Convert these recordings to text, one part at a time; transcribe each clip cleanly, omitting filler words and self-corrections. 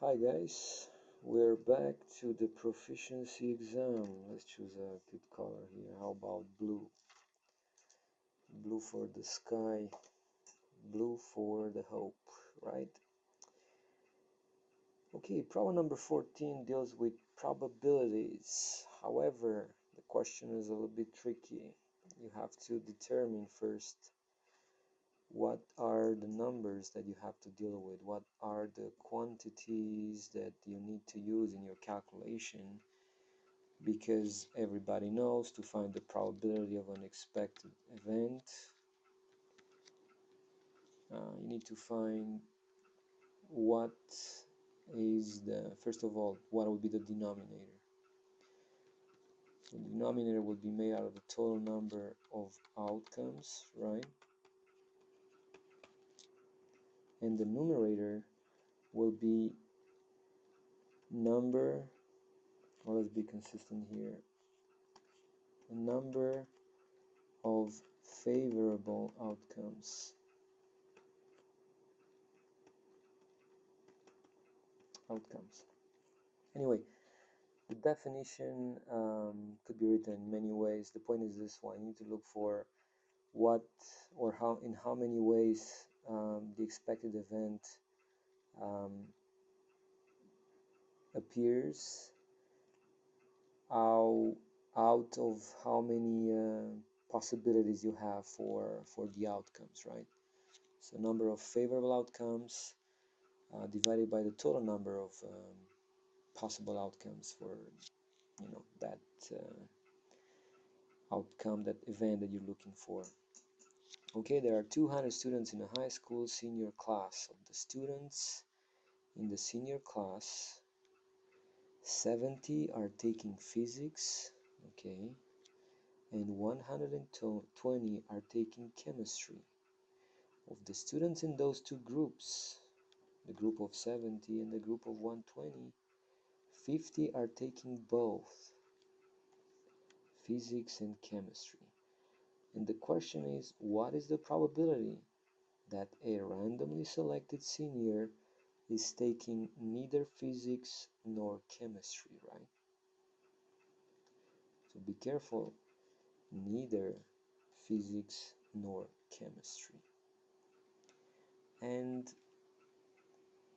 Hi guys, we're back to the proficiency exam. Let's choose a good color here. How about blue? Blue for the sky, blue for the hope, right? Okay, problem number 14 deals with probabilities. However, the question is a little bit tricky. You have to determine first what are the numbers that you have to deal with, what are the quantities that you need to use in your calculation, because everybody knows to find the probability of an expected event, you need to find what is the, first of all, what will be the denominator. So the denominator will be made out of the total number of outcomes, right? And the numerator will be number, well, let's be consistent here, the number of favorable outcomes. Anyway, the definition could be written in many ways. The point is this one: you need to look for what or how, in how many ways the expected event appears, out of how many possibilities you have for the outcomes, right? So number of favorable outcomes divided by the total number of possible outcomes for that outcome, that event that you're looking for. Okay, there are 200 students in a high school senior class. Of the students in the senior class, 70 are taking physics, okay, and 120 are taking chemistry. Of the students in those two groups, the group of 70 and the group of 120, 50 are taking both physics and chemistry. And the question is, what is the probability that a randomly selected senior is taking neither physics nor chemistry, right? So be careful, neither physics nor chemistry. And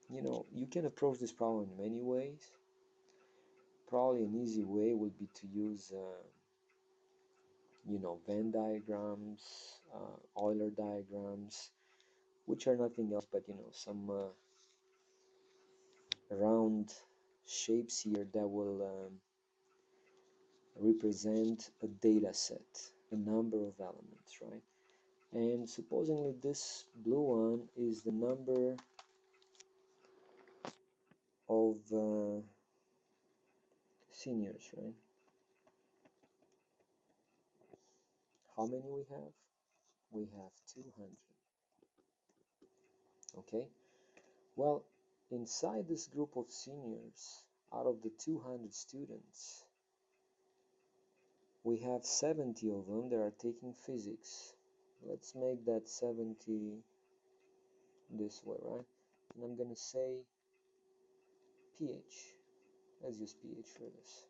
you can approach this problem in many ways. Probably an easy way would be to use Venn diagrams, Euler diagrams, which are nothing else but some round shapes here that will represent a data set, a number of elements, right? And supposedly this blue one is the number of seniors, right? How many we have? We have 200. Okay, well, inside this group of seniors, out of the 200 students, we have 70 of them that are taking physics. Let's make that 70 this way, right? And I'm gonna say pH. Let's use pH for this.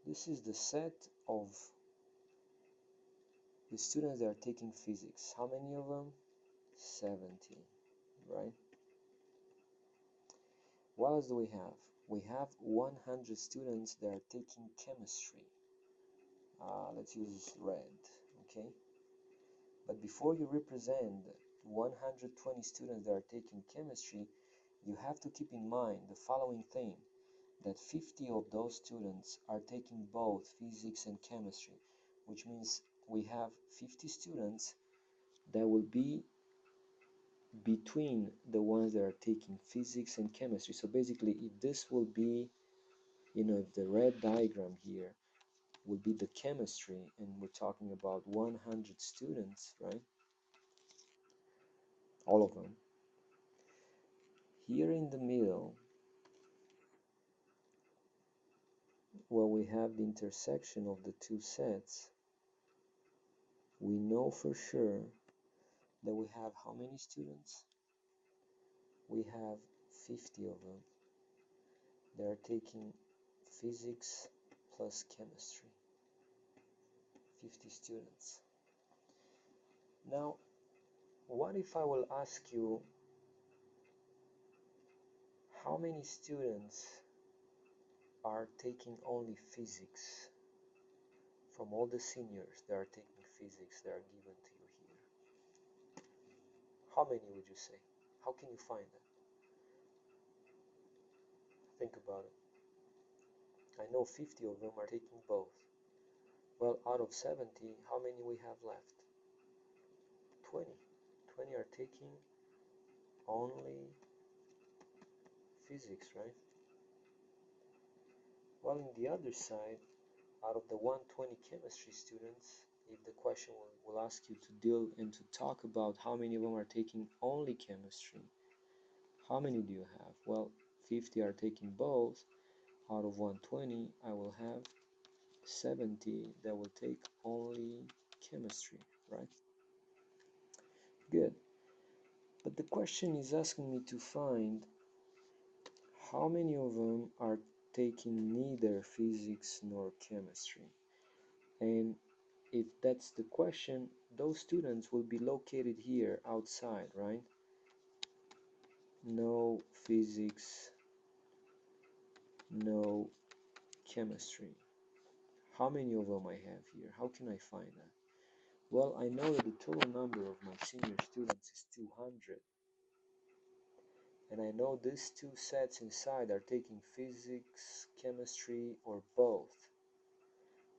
This is the set of the students that are taking physics. How many of them? 70, right? What else do we have? We have 100 students that are taking chemistry. Let's use red, okay? But before you represent 120 students that are taking chemistry, you have to keep in mind the following thing, that 50 of those students are taking both physics and chemistry, which means we have 50 students that will be between the ones that are taking physics and chemistry. So basically, if this will be, if the red diagram here will be the chemistry, and we're talking about 100 students, right? All of them. Here in the middle, where we have the intersection of the two sets, we know for sure that we have how many students? We have 50 of them. They are taking physics plus chemistry, 50 students. Now, what if I will ask you how many students are taking only physics? From all the seniors that are taking physics that are given to you here, how many would you say? How can you find that? Think about it. I know 50 of them are taking both. Well, out of 70, how many we have left? 20. 20 are taking only physics, right? Well, on the other side, out of the 120 chemistry students, if the question will ask you to deal and to talk about how many of them are taking only chemistry, how many do you have? Well, 50 are taking both. Out of 120, I will have 70 that will take only chemistry, right? Good. But the question is asking me to find how many of them are taking neither physics nor chemistry. And if that's the question, those students will be located here outside, right? No physics, no chemistry. How many of them I have here? How can I find that? Well, I know that the total number of my senior students is 200. And I know these two sets inside are taking physics, chemistry, or both.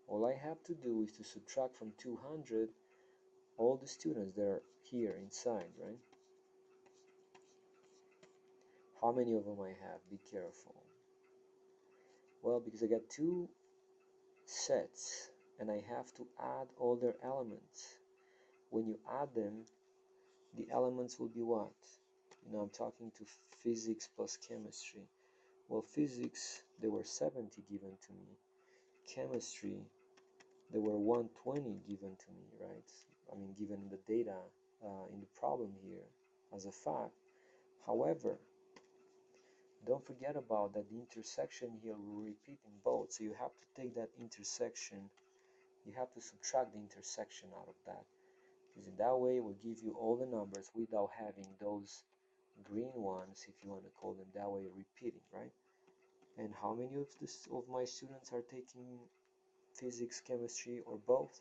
All I have to do is to subtract from 200 all the students that are here inside, right? How many of them I have? Be careful. Well, because I got two sets and I have to add all their elements. When you add them, the elements will be what? You know, I'm talking to physics plus chemistry. Well, physics, there were 70 given to me. Chemistry, there were 120 given to me, right? I mean, given the data in the problem here as a fact. However, don't forget about that the intersection here will repeat in both. So you have to take that intersection, you have to subtract the intersection out of that. Because in that way, it will give you all the numbers without having those green ones, if you want to call them that way, repeating, right? And how many of my students are taking physics, chemistry, or both?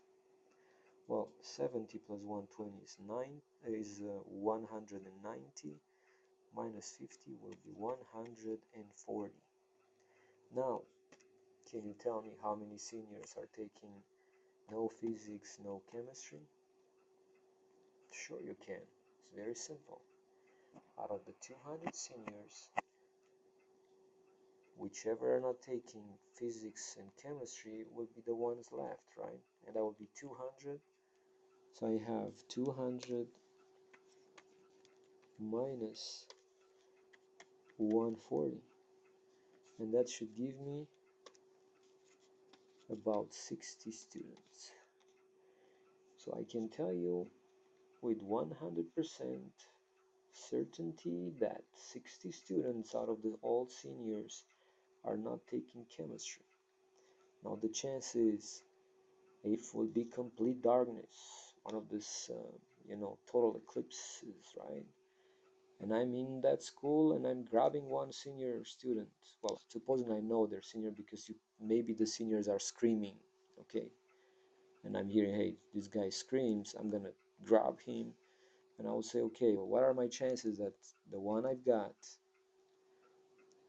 Well, 70 plus 120 is 190, minus 50 will be 140. Now, can you tell me how many seniors are taking no physics, no chemistry? Sure you can. It's very simple. Out of the 200 seniors, whichever are not taking physics and chemistry will be the ones left, right? And that will be 200. So I have 200 minus 140. And that should give me about 60 students. So I can tell you with 100% certainty that 60 students out of the all seniors are not taking chemistry. Now the chances, if will be complete darkness, one of these, total eclipses, right? And I'm in that school and I'm grabbing one senior student. Well, supposing I know they're senior because maybe the seniors are screaming, okay? And I'm hearing, hey, this guy screams, I'm gonna grab him. And I will say, okay, well, what are my chances that the one I've got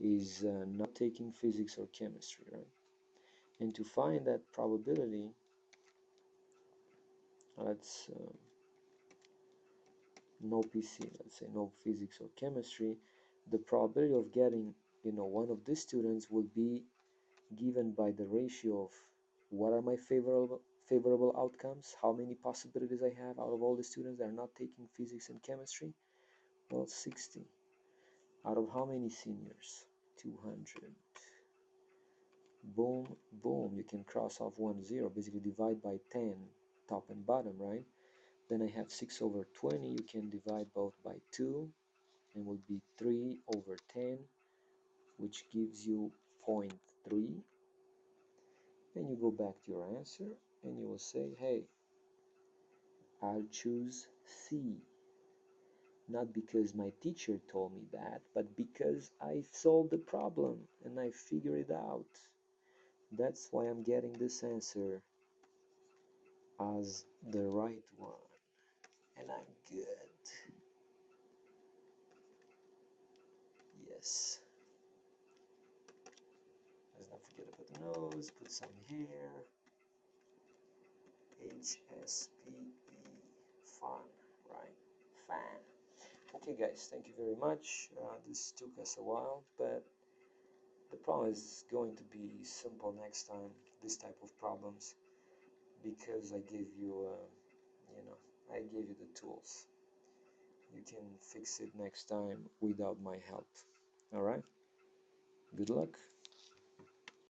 is not taking physics or chemistry, right? And to find that probability, let's no PC, let's say no physics or chemistry, the probability of getting, one of these students will be given by the ratio of what are my favorable outcomes, how many possibilities I have out of all the students that are not taking physics and chemistry. Well, 60. Out of how many seniors? 200. Boom, boom. You can cross off 1 0, basically divide by 10, top and bottom, right? Then I have 6 over 20. You can divide both by 2, and will be 3 over 10, which gives you 0.3, and you go back to your answer and you will say, hey, I'll choose C. Not because my teacher told me that, but because I solved the problem and I figured it out. That's why I'm getting this answer as the right one. And I'm good. Yes. Let's not forget about the nose. Put some hair. HSPE. Fun, right? Fan. Okay guys, thank you very much. This took us a while, but the problem is going to be simple next time, this type of problems, because I gave you, I gave you the tools. You can fix it next time without my help. All right? Good luck.